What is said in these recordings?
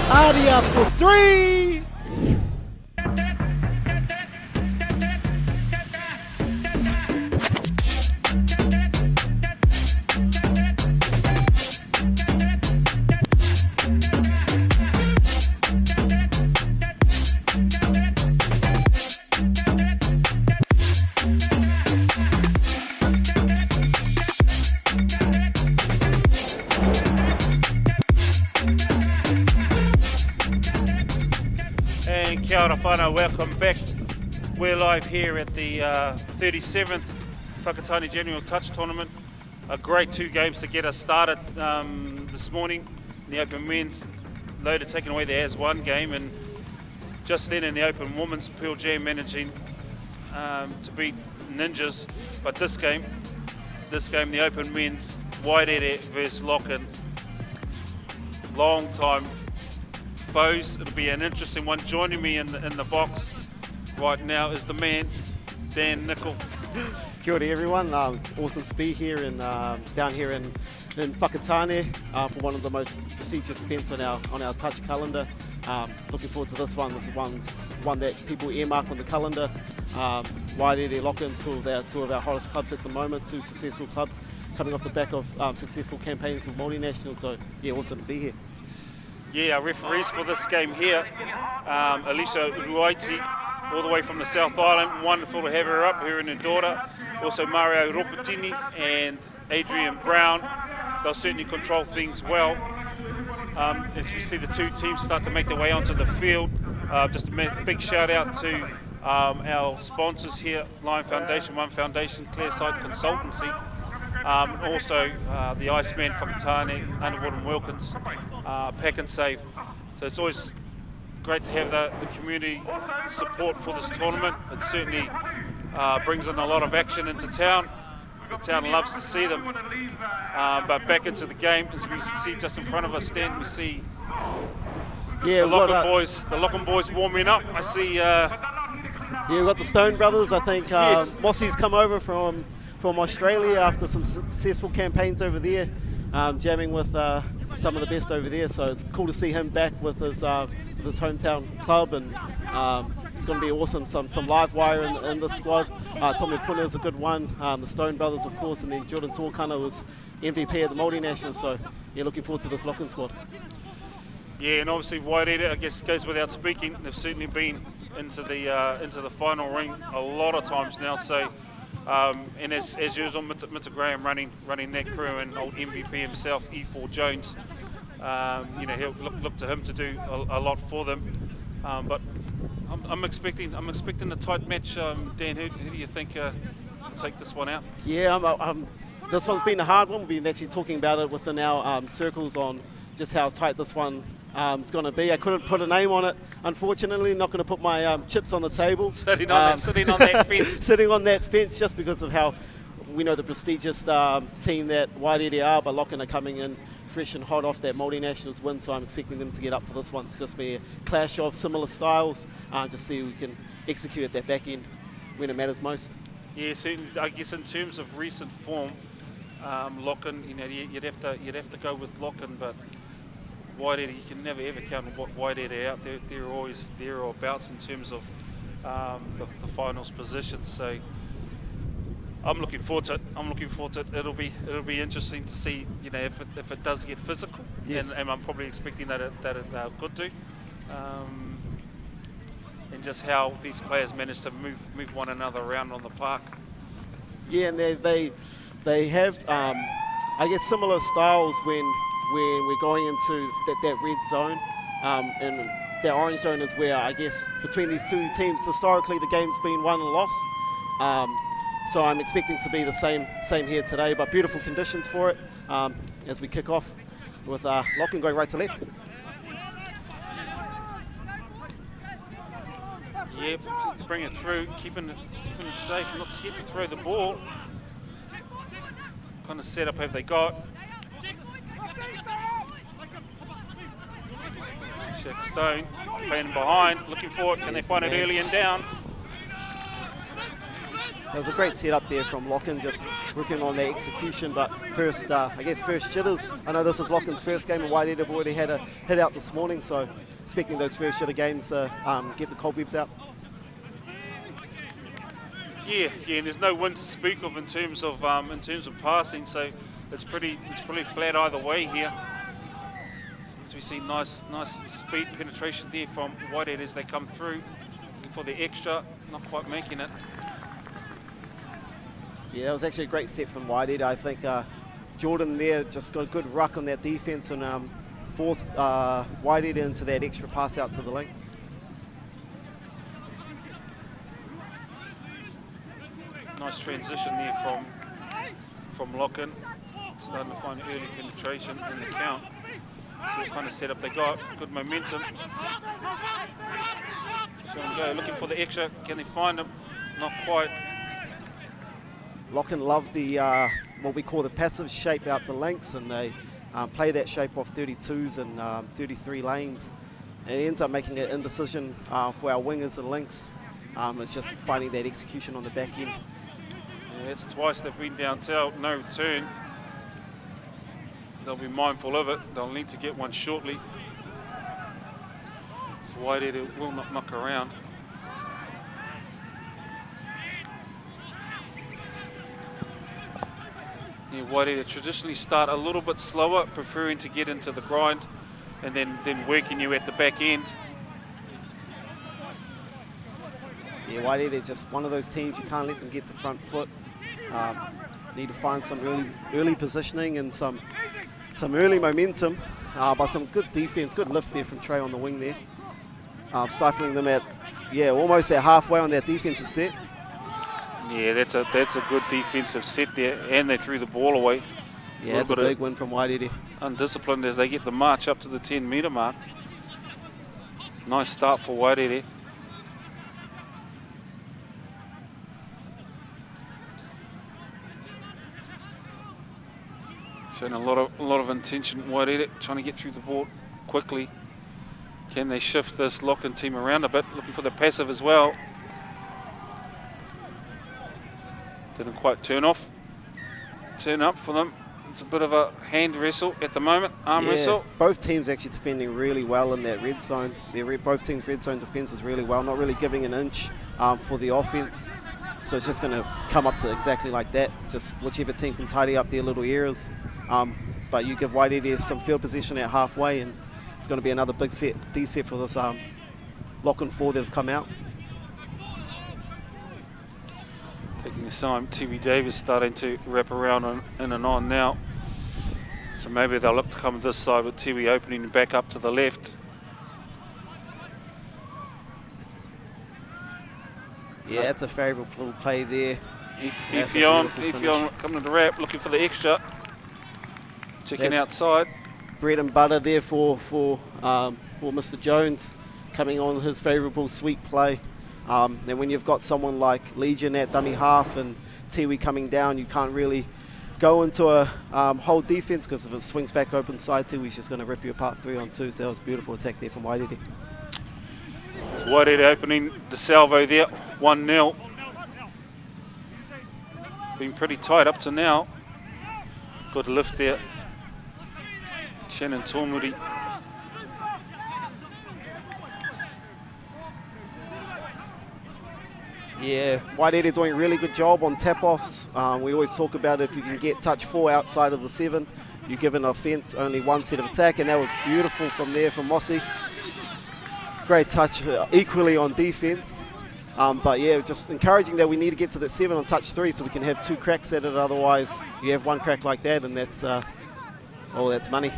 Aria for three. Kia ora whānau, welcome back. We're live here at the 37th Whakatane General Touch Tournament. A great 2 games to get us started this morning. In the Open Men's, Loader taking away the AS1 game, and just then in the Open Women's, Pearl Jam managing to beat Ninjas. But this game, the Open Men's, Wairere versus Locken. Long time foes. It'll be an interesting one. Joining me in the box right now is the man, Dan Nickel. Kia ora everyone. It's awesome to be here in down here in Whakatane for one of the most prestigious events on our touch calendar. Looking forward to this one. This is one that people earmark on the calendar. Wairere Locken, two of our hottest clubs at the moment, 2 successful clubs coming off the back of successful campaigns of multinationals. So yeah, awesome to be here. Yeah, our referees for this game here, Alicia Ruaiti, all the way from the South Island. Wonderful to have her up, her and her daughter. Also Mario Ropatini and Adrian Brown. They'll certainly control things well. As we see the 2 teams start to make their way onto the field. Just a big shout out to our sponsors here, Lion Foundation, One Foundation, Clearsite, Consultancy. Also the Iceman, Whakatane, Underwood and Wilkins, Pack and Save. So it's always great to have the community support for this tournament. It certainly brings in a lot of action into town. The town loves to see them. But back into the game, as we see just in front of us, Dan, we see the Locken boys warming up. I see... yeah, we've got the Stone Brothers. I think Mossy's come over from Australia after some successful campaigns over there, jamming with some of the best over there. So it's cool to see him back with his hometown club, and it's going to be awesome. Some live wire in the squad. Tommy Puna is a good one. The Stone Brothers, of course, and then Jordan Torkana was MVP at the multinationals. So yeah, looking forward to this Locken squad. Yeah, and obviously Wairere, I guess, goes without speaking. They've certainly been into the final ring a lot of times now. So. And as usual, Mr. Graham running that crew, and old MVP himself, E4 Jones. He'll look to him to do a lot for them. But I'm expecting a tight match. Dan, who do you think will take this one out? Yeah, this one's been a hard one. We've been actually talking about it within our circles on just how tight this one is going to be. I couldn't put a name on it, unfortunately. Not going to put my chips on the table. Sitting on that fence. Sitting on that fence, just because of how we know the prestigious team that Wairere are, but Locken are coming in fresh and hot off that multinationals win, so I'm expecting them to get up for this one. It's just be a clash of similar styles, just see who we can execute at that back end when it matters most. Yeah, certainly. I guess in terms of recent form, Locken, you'd have to go with Locken, but Wairere, you can never ever count Wairere out. They're always there or abouts in terms of the finals positions. So I'm looking forward to it. It'll be interesting to see, if it does get physical. Yes. And I'm probably expecting that it could do. And just how these players manage to move one another around on the park. Yeah, and they have I guess similar styles when we're going into that red zone, and that orange zone is where, I guess, between these 2 teams, historically the game's been won and lost. So I'm expecting to be the same here today, but beautiful conditions for it as we kick off with Locken going right to left. Yep, to bring it through, keeping it safe, not scared to throw the ball. What kind of setup have they got? Shaq Stone playing behind, looking for it. Can they find it early and down? It was a great setup there from Lochan, just working on their execution. But first, I guess first jitters. I know this is Lochan's first game, and Wairere have already had a hit out this morning, so expecting those first jitter games to get the cobwebs out. Yeah, and there's no wind to speak of in terms of passing, so it's pretty flat either way here. As we see, nice speed penetration there from Wairere as they come through, looking for the extra, not quite making it. Yeah, that was actually a great set from Wairere. I think Jordan there just got a good ruck on that defense and forced Wairere into that extra pass out to the link. Nice transition there from Lochan, starting to find early penetration in the count. So what kind of setup they got, good momentum. So go, looking for the extra, can they find them? Not quite. Lochan love the what we call the passive shape out the links, and they play that shape off 32s and 33 lanes. And it ends up making an indecision for our wingers and links. It's just finding that execution on the back end. Yeah, it's twice they've been down tail, no return. They'll be mindful of it. They'll need to get one shortly. So Wairere will not muck around. Yeah, Wairere traditionally start a little bit slower, preferring to get into the grind and then working you at the back end. Yeah, Wairere just one of those teams, you can't let them get the front foot. Need to find some early positioning and some early momentum, but some good defense, good lift there from Trey on the wing there. Stifling them at, almost at halfway on that defensive set. Yeah, that's a good defensive set there, and they threw the ball away. Yeah, it's a big win from Wairere. Undisciplined as they get the march up to the 10-metre mark. Nice start for Wairere. Showing a lot of intention. Wairere trying to get through the ball quickly. Can they shift this Lochan team around a bit? Looking for the passive as well. Didn't quite turn up for them. It's a bit of a hand wrestle at the moment, arm wrestle. Both teams actually defending really well in that red zone. Both teams' red zone defense is really well, not really giving an inch for the offense. So it's just going to come up to exactly like that. Just whichever team can tidy up their little errors. But you give Wairere some field position at halfway, and it's going to be another big D set for this Lochan 4 that have come out. Taking his time, TV Davis starting to wrap around in and on now. So maybe they'll look to come this side with TV opening back up to the left. Yeah, that's a favourable little play there. Ifeon coming to the wrap, looking for the extra. Checking outside. Bread and butter there for Mr. Jones, coming on his favourable sweep play. And when you've got someone like Legion at dummy half and Tiwi coming down, you can't really go into a whole defence, because if it swings back open side, Tiwi's just going to rip you apart 3-on-2. So that was a beautiful attack there from Wairere. Wairere opening the salvo there, 1-0. Been pretty tight up to now. Good lift there. Shannon Tomuri. Yeah, Wairere doing a really good job on tap-offs. We always talk about if you can get touch 4 outside of the 7, you give an offence only one set of attack, and that was beautiful from there from Mossy. Great touch, equally on defence. But yeah, just encouraging that we need to get to that 7 on touch 3 so we can have 2 cracks at it. Otherwise, you have 1 crack like that, and that's money.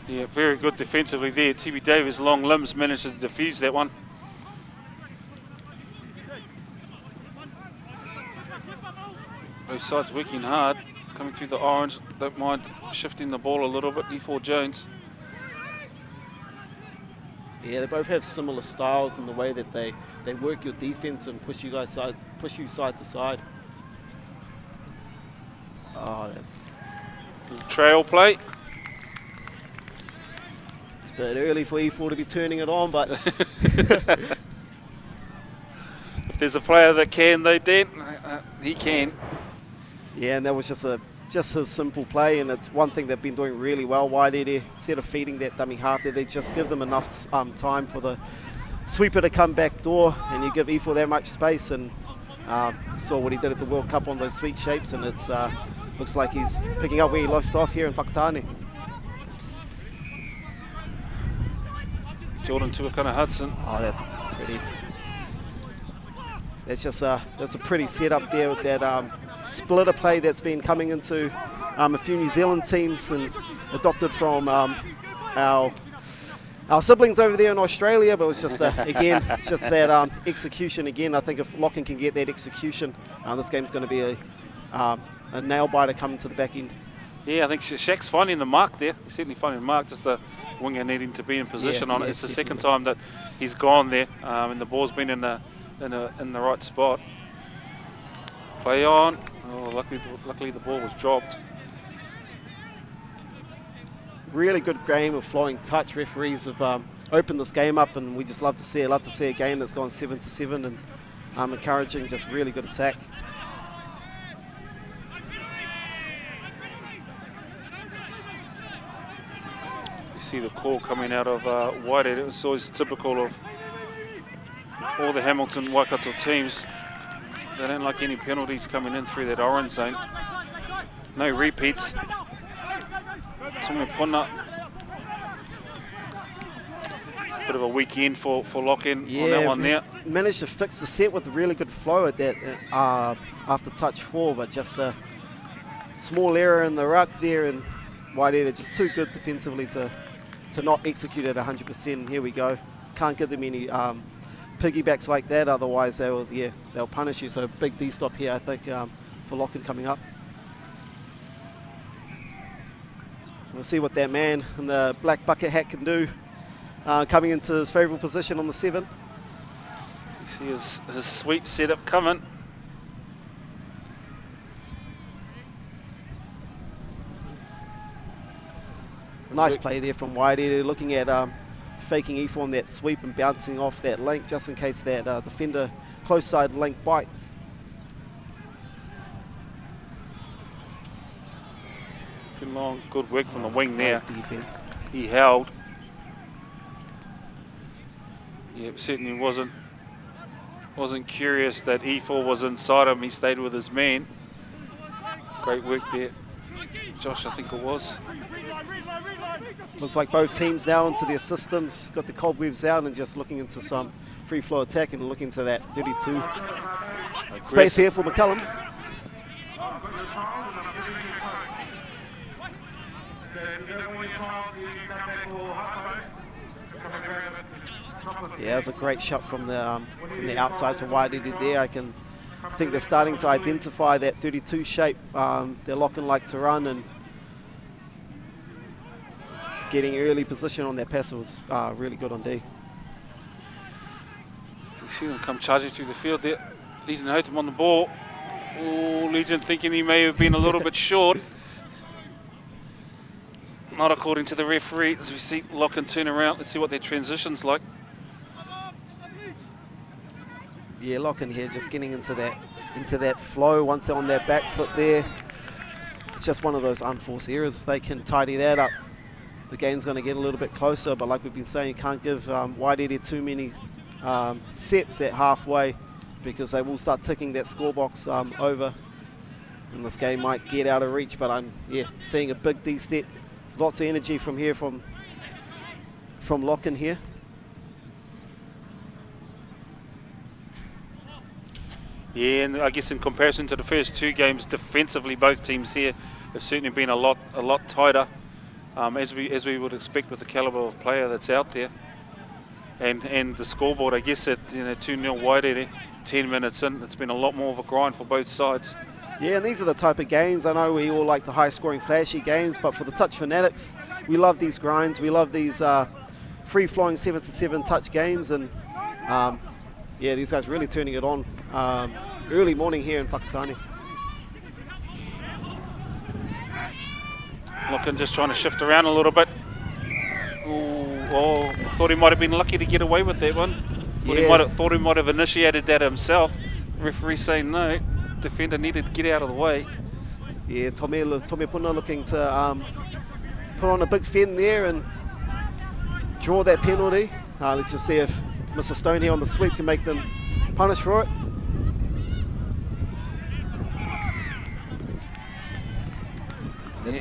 Yeah, very good defensively there. TB Davis' long limbs managed to defuse that one. Both sides working hard, coming through the orange. Don't mind shifting the ball a little bit. E4 Jones. Yeah, they both have similar styles in the way that they work your defense and push you side to side. Oh, that's trail play. It's a bit early for E4 to be turning it on, but the If there's a player that can, though, Dan, he can. Yeah, and that was just his simple play, and it's one thing they've been doing really well. Wairere, instead of feeding that dummy half there, they just give them enough time for the sweeper to come back door, and you give E4 that much space, and saw what he did at the World Cup on those sweet shapes, and it's looks like he's picking up where he left off here in Whakatane. Jordan Tuakana Hudson. Oh, that's pretty. That's a pretty setup there with that splitter play that's been coming into a few New Zealand teams and adopted from our siblings over there in Australia, but it's just again, it's just that execution again. I think if Lochan can get that execution, this game's going to be a nail biter coming to the back end. Yeah, I think Shaq's finding the mark there. He's certainly finding the mark, just the winger needing to be in position on it. It's the second time that he's gone there, and the ball's been in the right spot. Play on. Oh, luckily the ball was dropped. Really good game of flowing touch. Referees have opened this game up, and we just love to see it. Love to see a game that's gone 7-7 and encouraging. Just really good attack. You see the call coming out of Wairere. It was always typical of all the Hamilton Waikato teams. They don't like any penalties coming in through that orange zone. No repeats. Puna. Bit of a weekend for Lochan on that one there. Managed to fix the set with a really good flow at that after touch 4, but just a small error in the ruck there, and Wairere just too good defensively to not execute at 100%. Here we go. Can't give them any piggybacks like that, otherwise they'll punish you. So big D stop here, I think, for Lochan coming up. We'll see what that man in the black bucket hat can do, coming into his favourable position on the 7. You see his sweep setup coming. Nice play there from Wairere, looking at faking E4 on that sweep and bouncing off that link just in case that defender close side link bites. Good long, good work from the wing there. Defense. He held. Yeah, certainly wasn't curious that E4 was inside him. He stayed with his man. Great work there, Josh, I think it was. Looks like both teams now into their systems, got the cobwebs out and just looking into some free flow attack and looking to that 32. Space here for McCullum. Yeah, it was a great shot from the outside to Wairere there. I think they're starting to identify that 32 shape. They're Lochan like to run, and getting early position on that pass was really good on D. You see them come charging through the field there. Legion Ōhope on the ball. Oh, Legion thinking he may have been a little bit short. Not according to the referee. As we see Lochan turn around, let's see what their transition's like. Yeah, Lochan here just getting into that flow once they're on their back foot there. It's just one of those unforced errors. If they can tidy that up, the game's going to get a little bit closer. But like we've been saying, you can't give Wairere too many sets at halfway, because they will start ticking that scorebox over, and this game might get out of reach. But I'm seeing a big D set, lots of energy from here from Lochan here. Yeah, and I guess in comparison to the first 2 games, defensively both teams here have certainly been a lot tighter, as we would expect with the caliber of player that's out there. And the scoreboard, I guess at 2-0 Wairere, 10 minutes in, it's been a lot more of a grind for both sides. Yeah, and these are the type of games, I know we all like the high-scoring, flashy games, but for the touch fanatics, we love these grinds. We love these free-flowing 7-7 touch games, and these guys really turning it on early morning here in Whakatane. Lochan just trying to shift around a little bit. Ooh, thought he might have been lucky to get away with that one. Thought he might have initiated that himself. The referee saying no, defender needed to get out of the way. Yeah, Tommy Puna looking to put on a big fend there and draw that penalty. Let's just see if Mr. Stone here on the sweep can make them punish for it.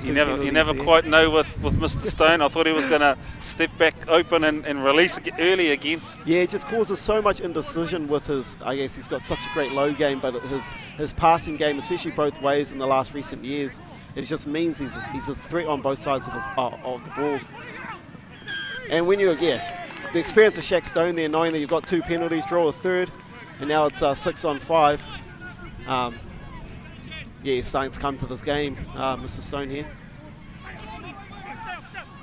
You never quite know with Mr. Stone. I thought he was going to step back open and release early again. Yeah, it just causes so much indecision with his, I guess he's got such a great low game, but his passing game, especially both ways in the last recent years, it just means he's a threat on both sides of the ball. And when the experience of Shaq Stone there, knowing that you've got 2 penalties, draw a third, and now it's 6 on 5. He's starting to come to this game, Mr. Stone here.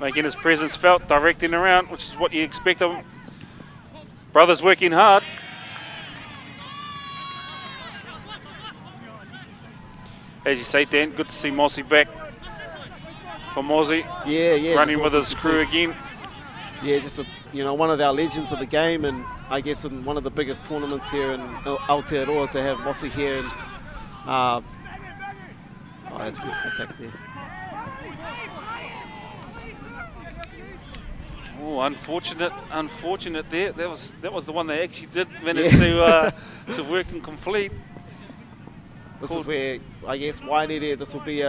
Making his presence felt, directing around, which is what you expect of him. Brothers working hard. As you say, Dan, good to see Mossy back for Mozzie. Yeah. Running with his crew again. Yeah, just one of our legends of the game, and I guess in one of the biggest tournaments here in Aotearoa to have Mossy here. And that's good attack there. Oh, unfortunate there. That was the one they actually did manage to work and complete. This is where I guess Wairere, this will be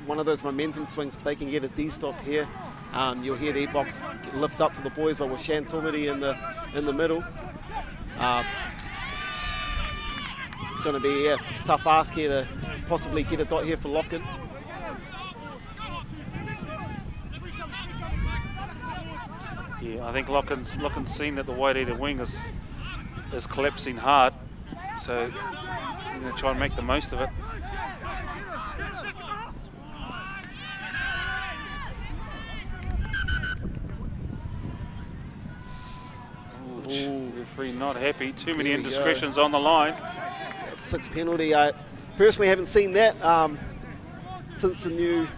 one of those momentum swings. If they can get a D-stop here, you'll hear the box lift up for the boys, but with Shan Tomiri in the middle. It's going to be a tough ask here to possibly get a dot here for Lockin. Yeah, I think Lockin's seen that the Wairere wing is collapsing hard, so they're going to try and make the most of it. Ooh, referee not happy. Too many indiscretions on the line. 6 penalty. I personally haven't seen that since the new.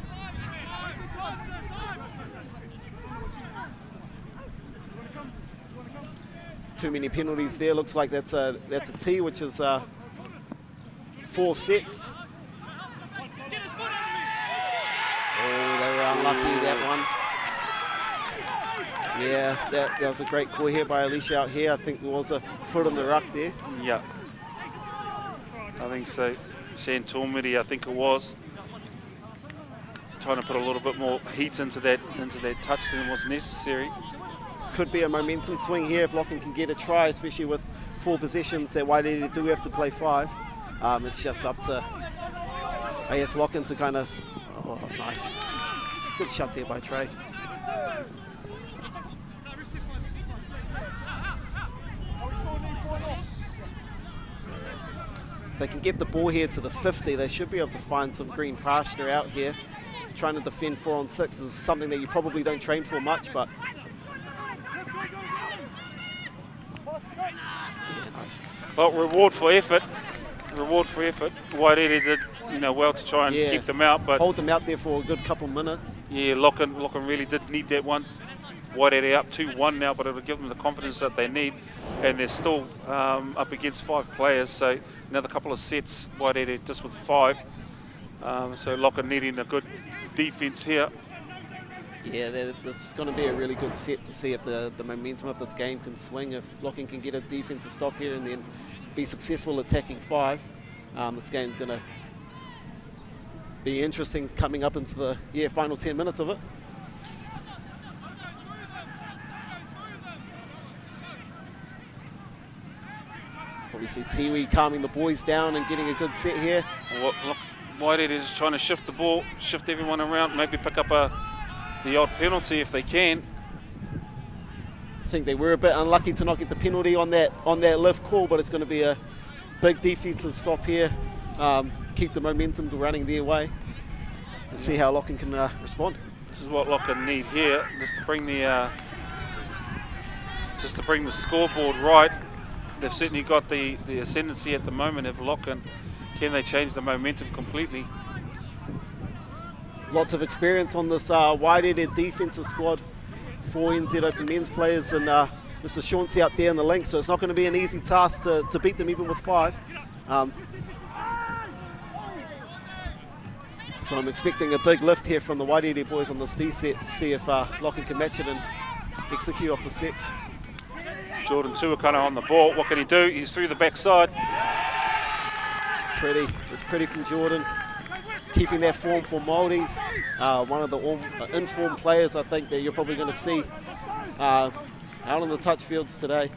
Too many penalties there. Looks like that's a T, which is 4 sets. Oh, they were unlucky that one. Yeah, that was a great call here by Alicia out here. I think there was a foot on the ruck there. Yeah, I think so. Shan Tomiri, I think it was, trying to put a little bit more heat into that touch than was necessary. This could be a momentum swing here if Lockin can get a try, especially with 4 possessions that Wairere do have to play 5. It's just up to, I guess, Lockin to kind of, oh, nice. Good shot there by Trey. If they can get the ball here to the 50, they should be able to find some green pasture out here. Trying to defend 4 on 6 is something that you probably don't train for much, but yeah, nice. Well, reward for effort. Wairere did, well to try and keep them out, but hold them out there for a good couple minutes. Yeah, Lockin really did need that one. Wairere up 2-1 now, but it'll give them the confidence that they need, and they're still up against 5 players, so another couple of sets. Wairere just with 5, so Lockin needing a good defence here. Yeah, this is going to be a really good set to see if the momentum of this game can swing. If Lockin can get a defensive stop here and then be successful attacking 5, this game's going to be interesting coming up into the final 10 minutes of it. Probably see Tiwi calming the boys down and getting a good set here. Look, Wairere is trying to shift the ball, shift everyone around, maybe pick up the odd penalty if they can. I think they were a bit unlucky to not get the penalty on that lift call, but it's going to be a big defensive stop here. Keep the momentum running their way and see how Lockin can respond. This is what Lockin need here, just to bring the scoreboard right. They've certainly got the ascendancy at the moment. If Lockin, can they change the momentum completely? Lots of experience on this Wairere defensive squad. 4 NZ Open men's players, and Mr. Chauncey up there in the link, so it's not going to be an easy task to beat them even with 5. So I'm expecting a big lift here from the Wairere boys on this D set to see if Lachlan can match it and execute off the set. Jordan Tuakana on the ball. What can he do? He's through the backside. Pretty. It's pretty from Jordan. Keeping that form for Māoris. One of the informed players I think that you're probably going to see out on the touch fields today.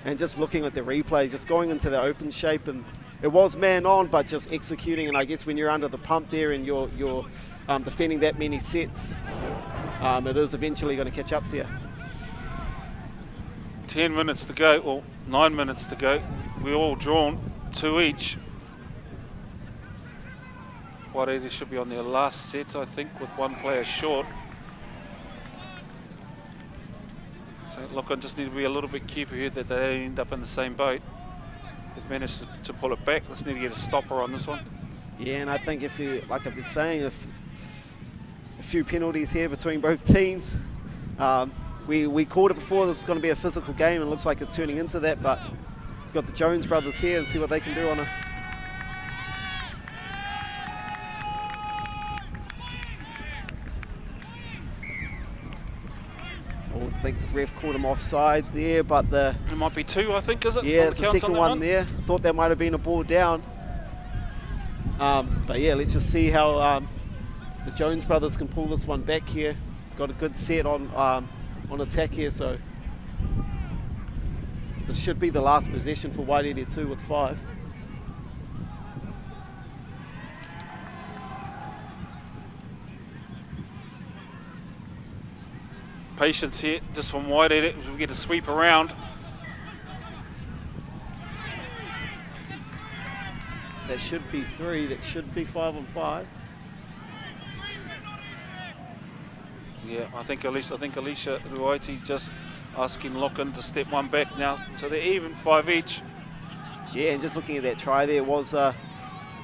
And just looking at the replay, just going into the open shape, and it was man on, but just executing. And I guess when you're under the pump there and you're defending that many sets, it is eventually going to catch up to you. 10 minutes to go, or 9 minutes to go. We're all drawn, 2 each. Wairere should be on their last set, I think, with 1 player short. So look, I just need to be a little bit careful here that they don't end up in the same boat. They've managed to pull it back. Let's need to get a stopper on this one. Yeah, and I think if you, like I've been saying, if a few penalties here between both teams. We called it before, this is going to be a physical game, and it looks like it's turning into that, but we've got the Jones brothers here and see what they can do on a... I think the ref caught him offside there, but the... It might be 2, I think, is it? Yeah, it's the second one there. Thought that might have been a ball down. But yeah, let's just see how the Jones brothers can pull this one back here. Got a good set on attack here, so this should be the last possession for Wairere 2 with 5. Patience here, just from Wairere as we get a sweep around. That should be 3, that should be 5 on 5. Yeah, I think Alicia Ruaiti just asking Lachlan to step 1 back now. So they're even 5 each. Yeah, and just looking at that try there, was a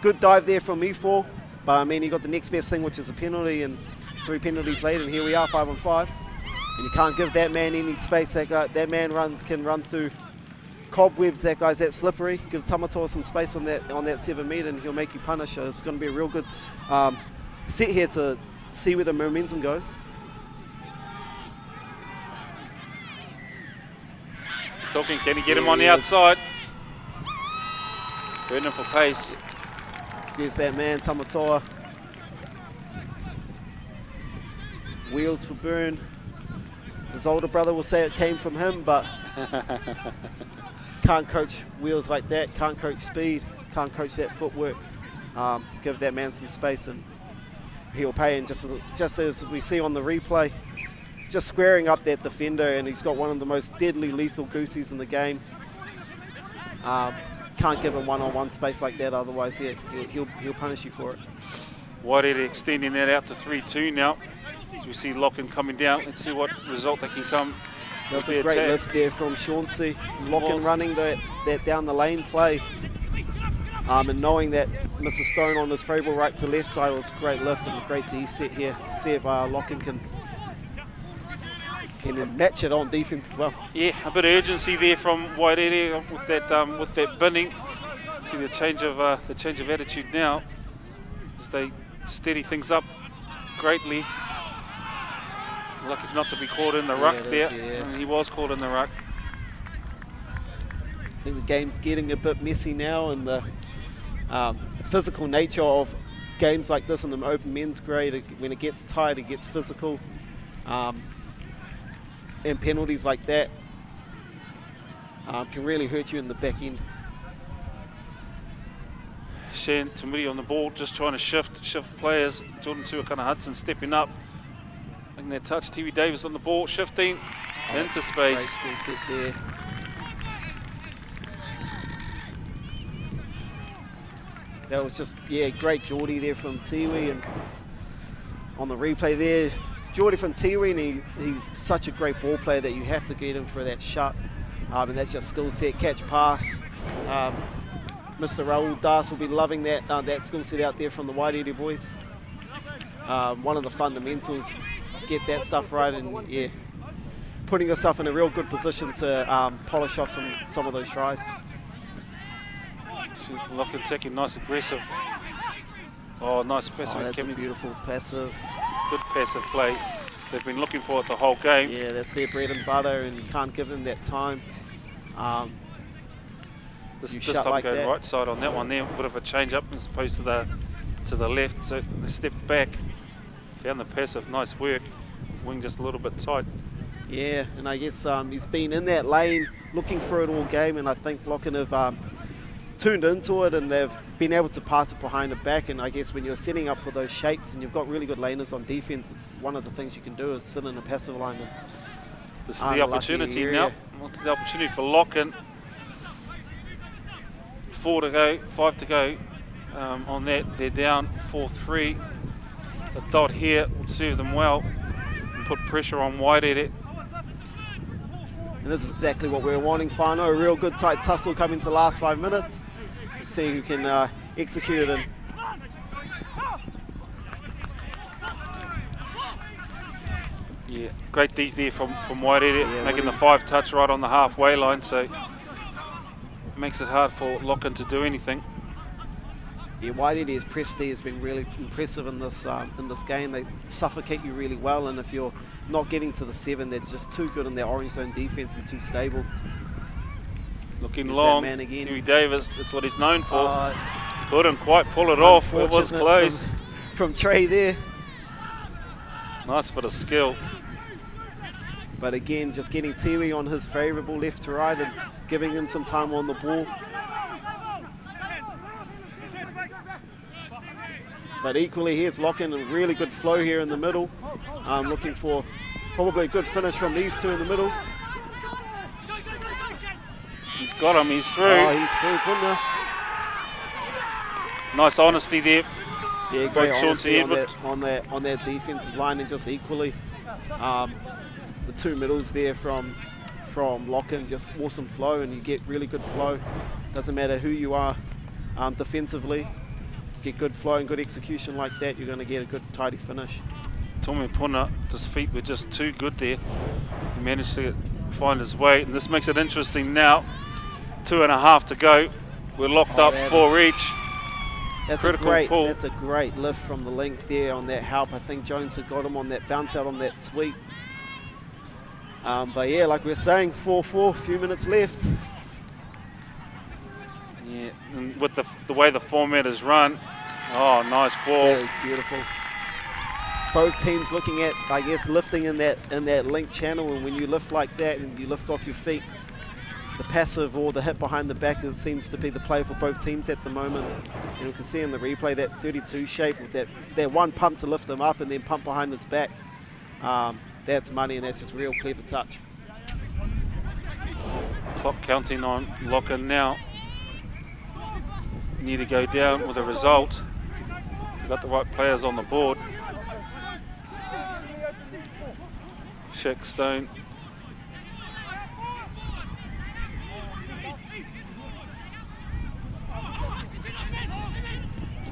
good dive there from E4. But I mean, he got the next best thing, which is a penalty, and 3 penalties later, and here we are, 5 on 5. And you can't give that man any space. That man can run through cobwebs. That guy's that slippery. Give Tamatoa some space on that 7 metre, and he'll make you punish. So it's going to be a real good set here to see where the momentum goes. Talking, can he get him on the outside? Burning for pace. There's that man, Tamatoa. Wheels for Burn. His older brother will say it came from him, but can't coach wheels like that, can't coach speed, can't coach that footwork. Give that man some space and he'll pay. And just as we see on the replay, just squaring up that defender, and he's got one of the most deadly lethal goosies in the game. Can't give him one-on-one space like that, otherwise yeah, he'll punish you for it. Wairere extending that out to 3-2 now. As we see Lachlan coming down, let's see what result they can come. That was a great lift there from Chauncey. Lachlan running that down the lane play. And knowing that Mr. Stone on his favourable right to left side was a great lift and a great D set here. See if Lachlan can match it on defence as well. Yeah, a bit of urgency there from Wairere with that binning. See the change of attitude now as they steady things up greatly. Lucky not to be caught in the ruck there. Yeah. And he was caught in the ruck. I think the game's getting a bit messy now, and the physical nature of games like this in the open men's grade, when it gets tight, it gets physical. And penalties like that can really hurt you in the back end. Shane Tamuri on the ball, just trying to shift players. Jordan Tuakana Hudson stepping up. Taking that touch. Tiwi Davis on the ball, shifting into space. Great skill set there. That was just, yeah, great Geordie there from Tiwi, and on the replay there, Geordie from Tiwi, and he's such a great ball player that you have to get him for that shot. And that's just skill set, catch, pass. Mr. Raul Das will be loving that skill set out there from the Wairere boys. One of the fundamentals, get that stuff right, and yeah, putting yourself in a real good position to polish off some of those tries. Locken taking nice aggressive. Oh, nice passive. That's a beautiful passive. Good passive play. They've been looking for it the whole game. Yeah, that's their bread and butter, and you can't give them that time. This time like go right side on that one there. A bit of a change up as opposed to the left. So they stepped back. Found the passive. Nice work. Wing just a little bit tight. Yeah, and I guess he's been in that lane looking for it all game, and I think Locken have tuned into it, and they've been able to pass it behind the back. And I guess when you're setting up for those shapes and you've got really good laners on defense, it's one of the things you can do is sit in a passive alignment. This is the opportunity now. What's the opportunity for Locken? 4 to go, 5 to go on that. They're down 4-3. A dot here would serve them well and put pressure on Wairere. And this is exactly what we're wanting, Whānau. A real good tight tussle coming to the last 5 minutes. See who can execute it. Yeah, great deep there from Wairere, making the 5-touch right on the halfway line, so it makes it hard for Locken to do anything. Yeah, Wairere's press there has been really impressive in this game. They suffocate you really well, and if you're not getting to the 7, they're just too good in their orange zone defense and too stable. Looking long, Timmy Davis, that's what he's known for. Couldn't quite pull it off, it was close. From Trey there. Nice bit of skill. But again, just getting Tiwi on his favourable left to right and giving him some time on the ball. But equally, here's Locken, a really good flow here in the middle. Looking for probably a good finish from these two in the middle. He's got him, he's through. Oh, he's through, couldn't he? Nice honesty there. Yeah, great honesty on that defensive line, and just equally the two middles there from Locken, just awesome flow, and you get really good flow. Doesn't matter who you are defensively. Get good flow and good execution like that, you're going to get a good tidy finish. Tomi Puna, his feet were just too good there. He managed to find his way, and this makes it interesting now. 2.5 to go. We're locked up 4 each. That's a great lift from the link there on that help. I think Jones had got him on that bounce out on that sweep. But yeah, like we were saying, 4-4, few minutes left. Yeah, and with the way the format is run, oh, nice ball. That is beautiful. Both teams looking at, I guess, lifting in that link channel, and when you lift like that and you lift off your feet, the passive or the hit behind the back seems to be the play for both teams at the moment. And you can see in the replay that 32 shape with that one pump to lift him up and then pump behind his back. That's money, and that's just real clever touch. Clock counting on Locken now. Need to go down with a result. We've got the right players on the board. Shaq Stone.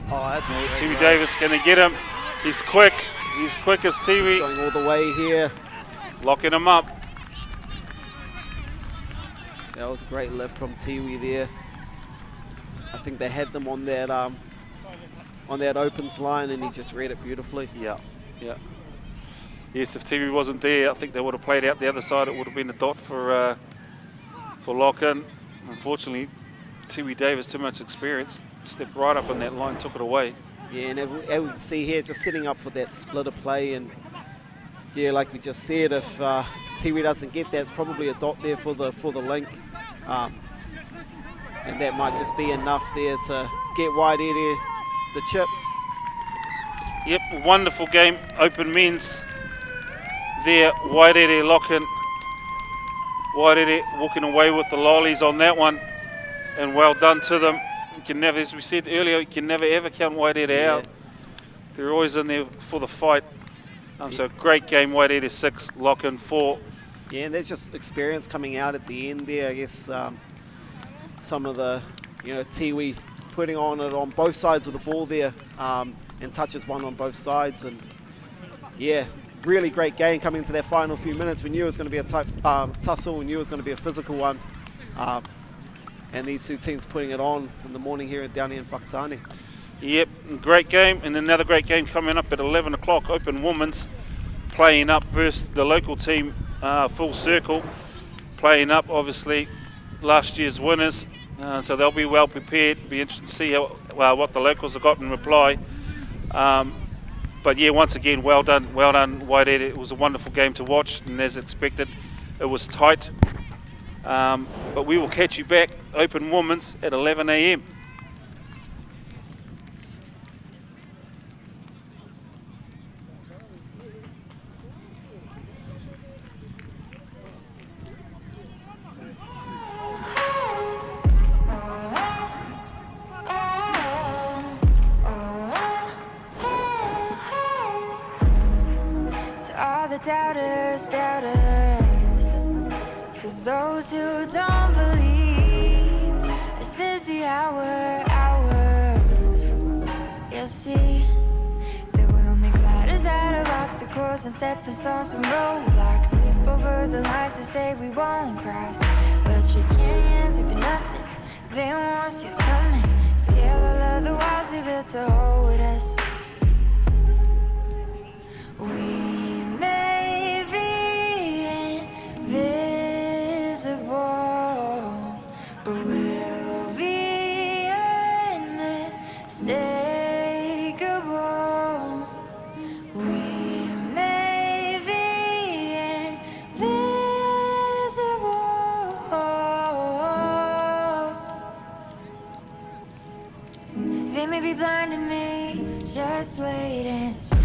Oh, that's Timmy Davis gonna get him. He's quick. He's quick as Tiwi. He's going all the way here. Locking him up. That was a great lift from Tiwi there. I think they had them on that opens line, and he just read it beautifully. Yeah, yeah. Yes, if Tiwi wasn't there, I think they would have played out the other side. It would have been a dot for Locken. Unfortunately, Tiwi Davis, too much experience, stepped right up on that line, took it away. Yeah, and as we can see here, just setting up for that splitter play. And yeah, like we just said, if Tiwi doesn't get that, it's probably a dot there for the link. And that might just be enough there to get Wairere the chips. Yep, wonderful game. Open men's there. Wairere Locken. Wairere walking away with the lollies on that one. And well done to them. You can never, as we said earlier, you can never ever count Wairere out. They're always in there for the fight. So great game, Wairere 6, Locken 4. Yeah, and there's just experience coming out at the end there. I guess some of the, Tiwi putting on it on both sides of the ball there, and touches one on both sides. And yeah, really great game coming into that final few minutes. We knew it was going to be a tight tussle. We knew it was going to be a physical one. And these two teams putting it on in the morning here down here in Whakatane. Yep, great game, and another great game coming up at 11 o'clock. Open Women's playing up versus the local team, Full Circle, playing up obviously last year's winners, so they'll be well prepared. Be interesting to see what the locals have got in reply. But yeah, once again, well done, Wairere. It was a wonderful game to watch, and as expected, it was tight. But we will catch you back, Open Women's, at 11 a.m. Doubters, to those who don't believe, this is the hour. You'll see that we'll make ladders out of obstacles and stepping stones from roadblocks. Leap over the lines to say we won't cross. We'll treat canyons like they're nothing. They won't see us coming. Scale all of the walls they built to hold us. We may be invisible, but we'll be unmistakable. We may be invisible. They may be blind to me, just wait and see.